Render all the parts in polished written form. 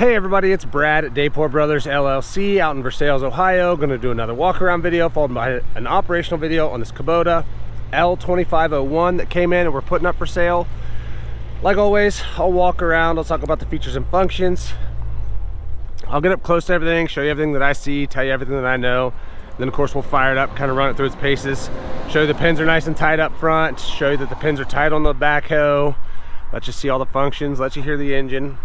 Hey everybody, it's Brad at Dayport Brothers LLC out in Versailles, Ohio. Going to do another walk around video followed by an operational video on this Kubota L2501 that came in and we're putting up for sale. Like always, I'll walk around, I'll talk about the features and functions. I'll get up close to everything, show you everything that I see, tell you everything that I know. Then of course we'll fire it up, kind of run it through its paces, show you the pins are nice and tight up front, show you that the pins are tight on the backhoe, let you see all the functions, let you hear the engine.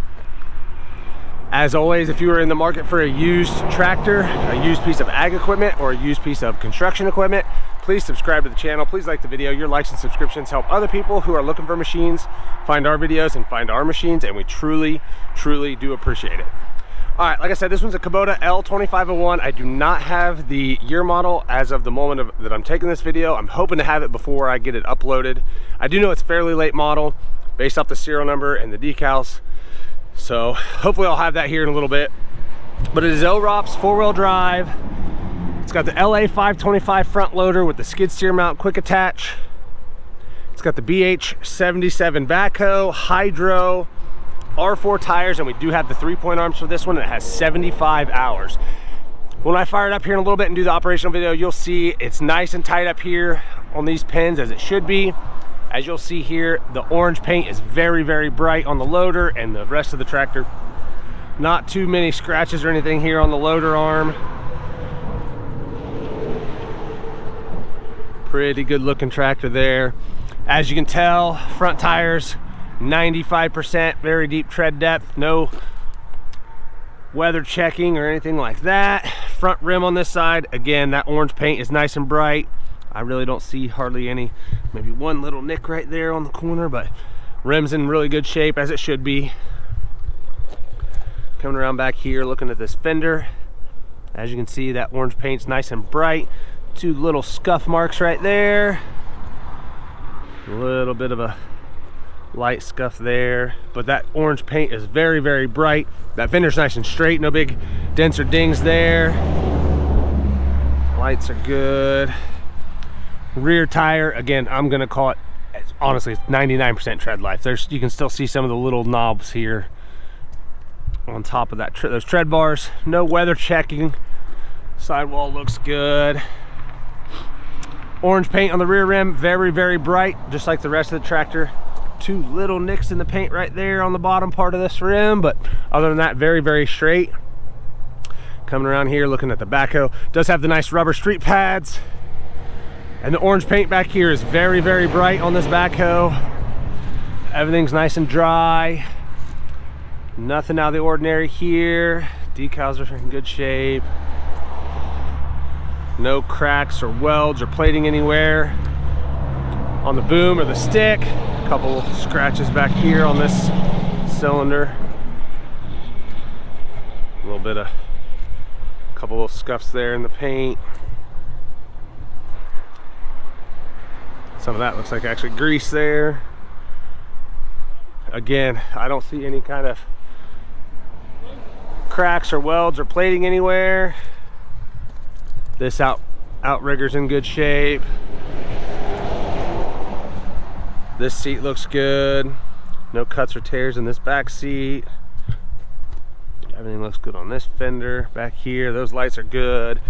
As always, if you are in the market for a used tractor, a used piece of ag equipment, or a used piece of construction equipment, please subscribe to the channel. Please like the video. Your likes and subscriptions help other people who are looking for machines find our videos and find our machines, and we truly do appreciate it. All right, like I said, this one's a Kubota L2501. I do not have the year model as of the moment that I'm taking this video. I'm hoping to have it before I get it uploaded. I do know it's fairly late model based off the serial number and the decals. So hopefully I'll have that here in a little bit. But it is OROPS 4-wheel drive. It's got the LA525 front loader with the skid steer mount quick attach. It's got the BH77 backhoe, hydro, R4 tires, and we do have the 3-point arms for this one. It has 75 hours. When I fire it up here in a little bit and do the operational video, you'll see it's nice and tight up here on these pins as it should be. As you'll see here, the orange paint is very bright on the loader and the rest of the tractor. Not too many scratches or anything here on the loader arm. Pretty good looking tractor there. As you can tell, front tires 95%, very deep tread depth, no weather checking or anything like that. Front rim on this side, again, that orange paint is nice and bright. I really don't see hardly any, maybe one little nick right there on the corner, but rim's in really good shape as it should be. Coming around back here, looking at this fender. As you can see, that orange paint's nice and bright. Two little scuff marks right there. A little bit of a light scuff there, but that orange paint is very bright. That fender's nice and straight, no big dents or dings there. Lights are good. Rear tire, again, I'm gonna call it, honestly, it's 99% tread life. You can still see some of the little knobs here on top of that those tread bars. No weather checking. Sidewall looks good. Orange paint on the rear rim, very bright, just like the rest of the tractor. Two little nicks in the paint right there on the bottom part of this rim, but other than that, very straight. Coming around here, looking at the backhoe, does have the nice rubber street pads. And the orange paint back here is very bright on this backhoe. Everything's nice and dry. Nothing out of the ordinary here. Decals are in good shape. No cracks or welds or plating anywhere on the boom or the stick. A couple scratches back here on this cylinder. A little bit of, couple little scuffs there in the paint. Some of that looks like actually grease there. Again, I don't see any kind of cracks or welds or plating anywhere. This outrigger's in good shape. This seat looks good. No cuts or tears in this back seat. Everything looks good on this fender back here. Those lights are good.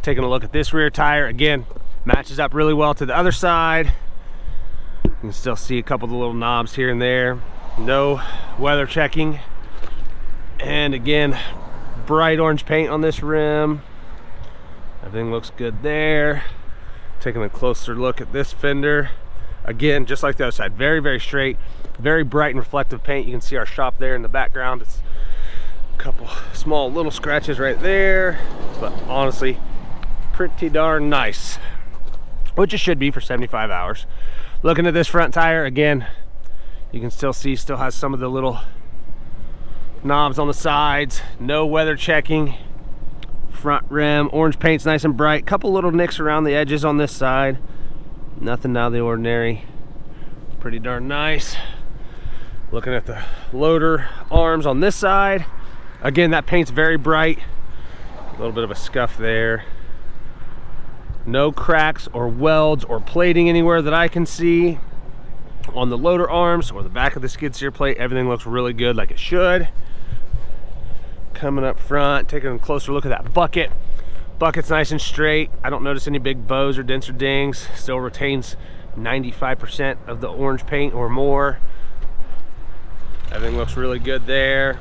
Taking a look at this rear tire, again, matches up really well to the other side. You can still see a couple of the little knobs here and there. No weather checking. And again, bright orange paint on this rim. Everything looks good there. Taking a closer look at this fender. Again, just like the other side, very straight, very bright and reflective paint. You can see our shop there in the background. It's a couple small little scratches right there, but honestly, pretty darn nice, which it should be for 75 hours. Looking at this front tire, again, you can still see, still has some of the little knobs on the sides. No weather checking. Front rim, orange paint's nice and bright. Couple little nicks around the edges on this side. Nothing out of the ordinary. Pretty darn nice. Looking at the loader arms on this side. Again, that paint's very bright. A little bit of a scuff there. No cracks or welds or plating anywhere that I can see. On the loader arms or the back of the skid steer plate, everything looks really good like it should. Coming up front, taking a closer look at that bucket. Bucket's nice and straight. I don't notice any big bows or dents or dings. Still retains 95% of the orange paint or more. Everything looks really good there.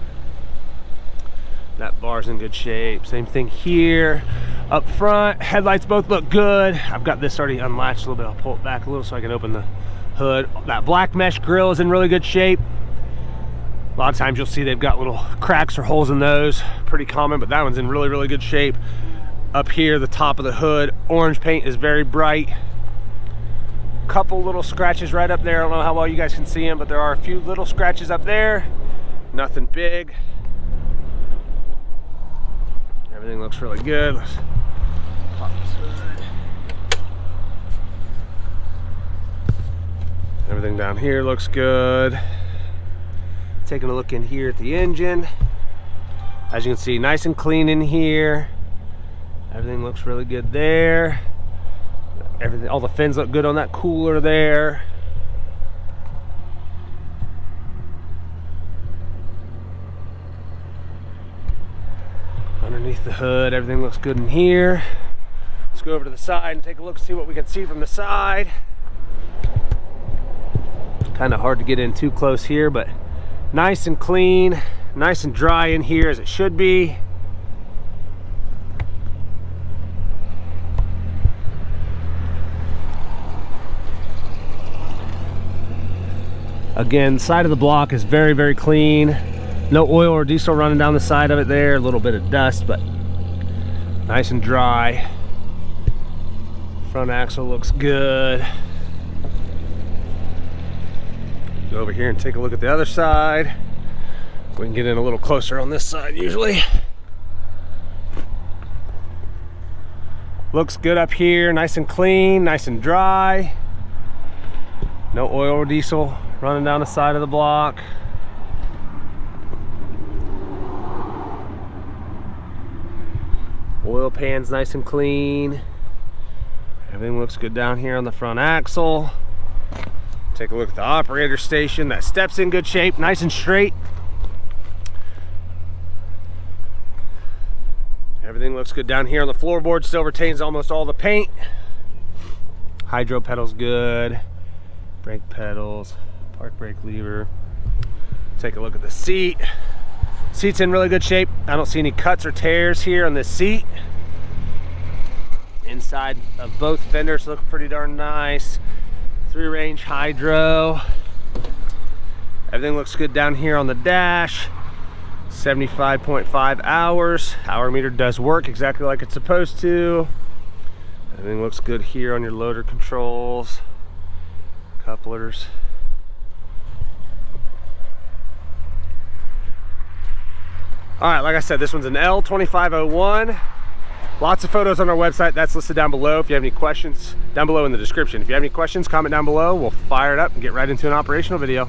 That bar's in good shape. Same thing here. Up front, headlights both look good. I've got this already unlatched a little bit. I'll pull it back a little so I can open the hood. That black mesh grill is in really good shape. A lot of times you'll see they've got little cracks or holes in those. Pretty common, but that one's in really, really good shape. Up here, the top of the hood, orange paint is very bright. Couple little scratches right up there. I don't know how well you guys can see them, but there are a few little scratches up there. Nothing big. Everything looks really good. Let's pop this hood. Everything down here looks good. Taking a look in here at the engine. As you can see, nice and clean in here. Everything looks really good there. Everything, all the fins look good on that cooler there. Underneath the hood, everything looks good in here. Let's go over to the side and take a look, see what we can see from the side. Kind of hard to get in too close here, but nice and clean, nice and dry in here as it should be. Again, the side of the block is very, very clean. No oil or diesel running down the side of it there. A little bit of dust, but nice and dry. Front axle looks good. Go over here and take a look at the other side. We can get in a little closer on this side usually. Looks good up here, nice and clean, nice and dry. No oil or diesel running down the side of the block. Oil pan's nice and clean. Everything looks good down here on the front axle. Take a look at the operator station. That step's in good shape, nice and straight. Everything looks good down here on the floorboard. Still retains almost all the paint. Hydro pedal's good. Brake pedals, park brake lever. Take a look at the seat. Seat's in really good shape. I don't see any cuts or tears here on this seat. Inside of both fenders look pretty darn nice. 3-range hydro. Everything looks good down here on the dash. 75.5 hours. Hour meter does work exactly like it's supposed to. Everything looks good here on your loader controls. Couplers. Alright, like I said, this one's an L2501. Lots of photos on our website. That's listed down below. If you have any questions, down below in the description. If you have any questions, comment down below. We'll fire it up and get right into an operational video.